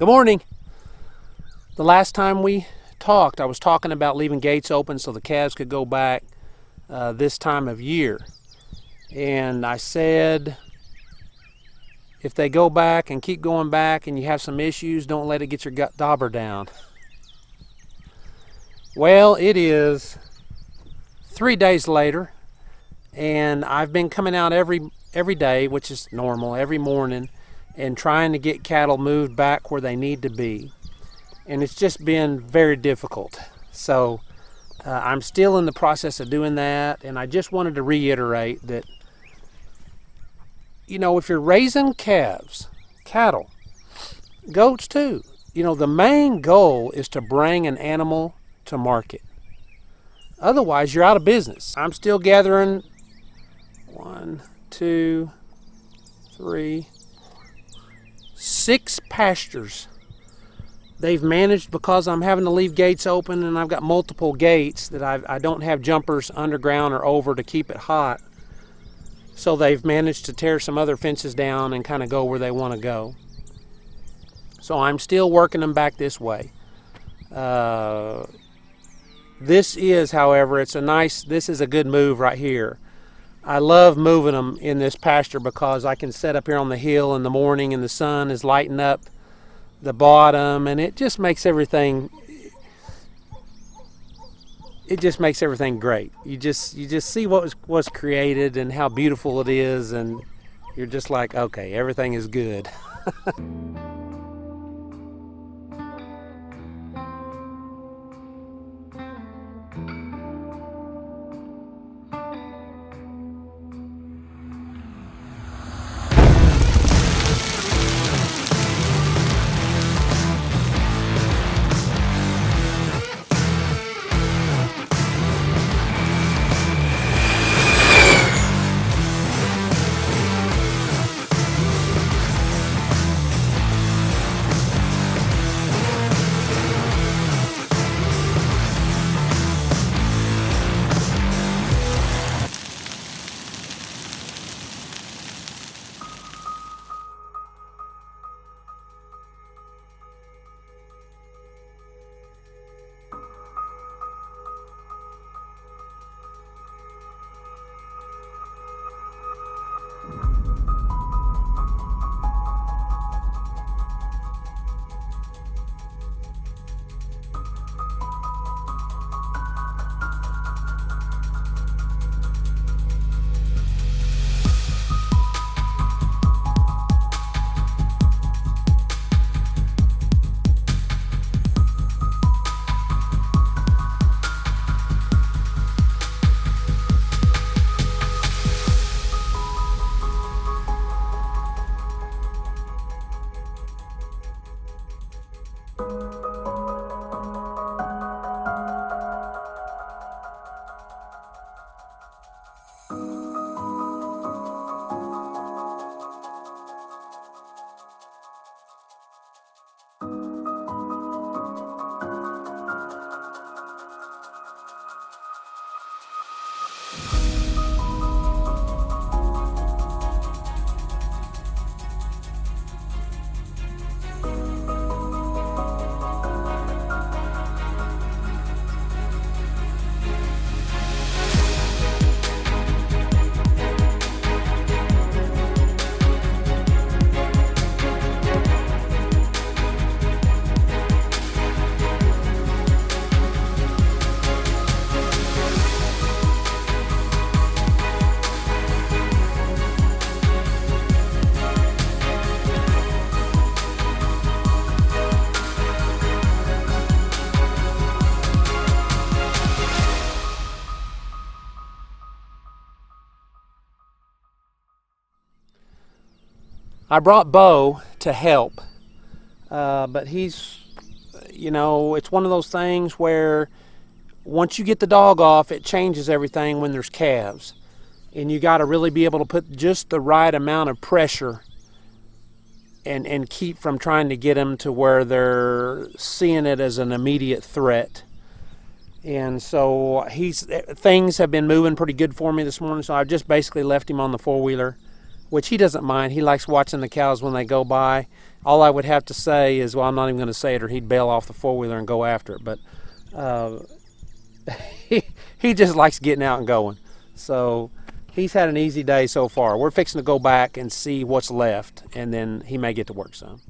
Good morning. The last time we talked, I was talking about leaving gates open so the calves could go back this time of year. And I said, if they go back and keep going back and you have some issues, don't let it get your gut dauber down. Well, it is 3 days later, and I've been coming out every day, which is normal, every morning, and trying to get cattle moved back where they need to be. And it's just been very difficult. So I'm still in the process of doing that, and I just wanted to reiterate that, if you're raising calves, cattle, goats too, the main goal is to bring an animal to market. Otherwise, you're out of business. I'm still gathering 1, 2, 3, 6 pastures. They've managed, because I'm having to leave gates open and I've got multiple gates, that I don't have jumpers underground or over to keep it hot. So they've managed to tear some other fences down and kind of go where they want to go. So I'm still working them back this way. This is, however, this is a good move right here. I love moving them in this pasture because I can sit up here on the hill in the morning and the sun is lighting up the bottom, and it just makes everything great. You just see what was created and how beautiful it is, and you're just like, okay, everything is good. I brought Bo to help, but he's, it's one of those things where once you get the dog off, it changes everything when there's calves. And you got to really be able to put just the right amount of pressure and keep from trying to get them to where they're seeing it as an immediate threat. And so things have been moving pretty good for me this morning, so I've just basically left him on the four-wheeler which he doesn't mind. He likes watching the cows when they go by. All I would have to say is, well, I'm not even going to say it, or he'd bail off the four-wheeler and go after it. But he just likes getting out and going. So he's had an easy day so far. We're fixing to go back and see what's left, and then he may get to work some.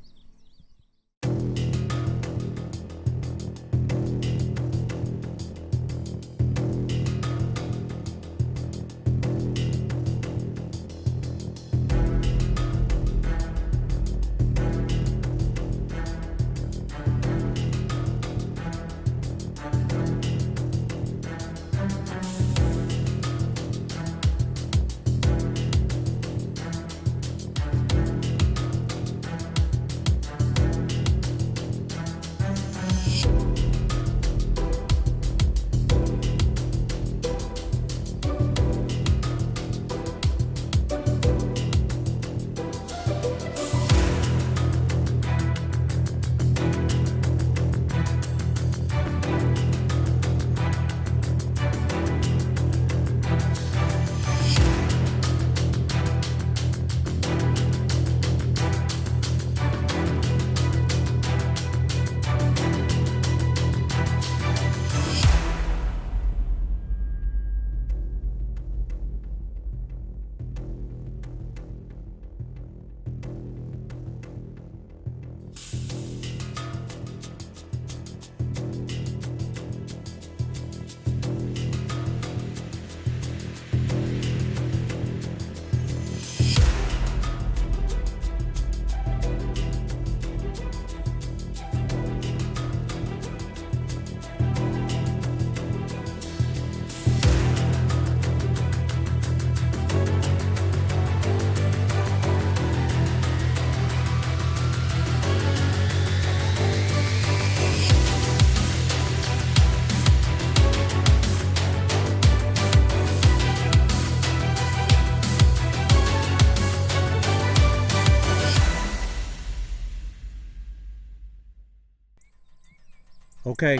Okay,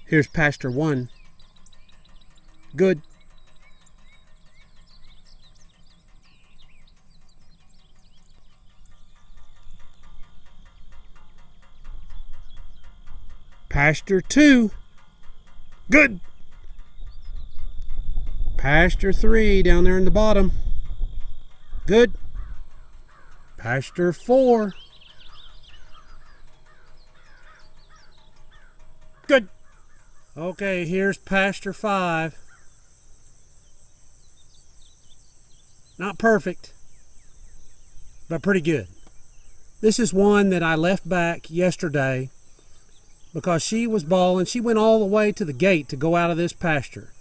here's pasture 1. Good. Pasture 2. Good. Pasture 3 down there in the bottom. Good. Pasture 4. Good. Okay, here's pasture 5. Not perfect, but pretty good. This is one that I left back yesterday because she was bawling. She went all the way to the gate to go out of this pasture,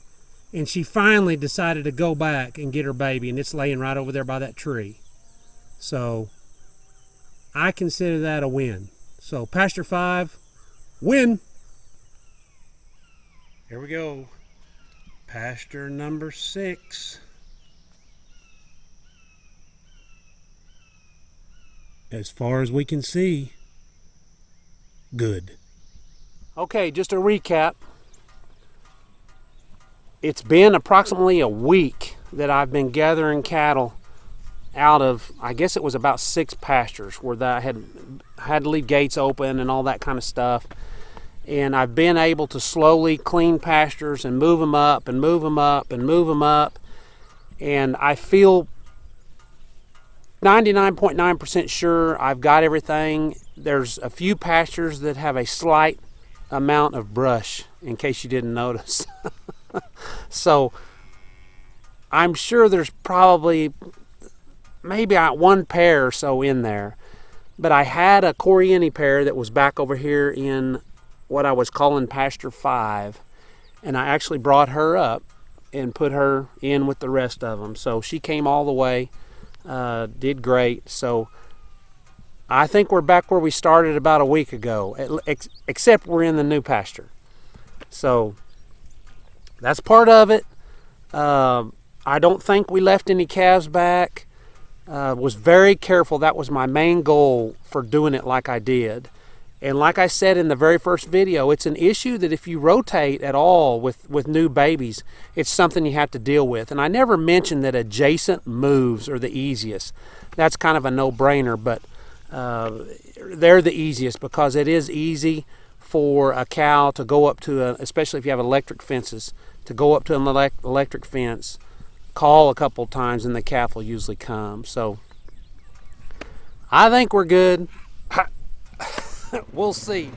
and she finally decided to go back and get her baby, and it's laying right over there by that tree. So I consider that a win. So pasture 5, win. Here we go. Pasture number 6. As far as we can see, good. Okay, just a recap. It's been approximately a week that I've been gathering cattle out of, I guess it was about 6 pastures where I had to leave gates open and all that kind of stuff. And I've been able to slowly clean pastures and move them up and move them up and move them up. And I feel 99.9% sure I've got everything. There's a few pastures that have a slight amount of brush, in case you didn't notice. So I'm sure there's probably maybe 1 pair or so in there. But I had a Coriani pair that was back over here in what I was calling pasture 5, and I actually brought her up and put her in with the rest of them. So she came all the way, did great. So I think we're back where we started about a week ago, except we're in the new pasture. So that's part of it. I don't think we left any calves back. Was very careful. That was my main goal for doing it like I did. And like I said in the very first video, it's an issue that if you rotate at all with new babies, it's something you have to deal with. And I never mentioned that adjacent moves are the easiest. That's kind of a no-brainer, but they're the easiest because it is easy for a cow to go up to, especially if you have electric fences, to go up to an electric fence, call a couple times, and the calf will usually come. So I think we're good. We'll see.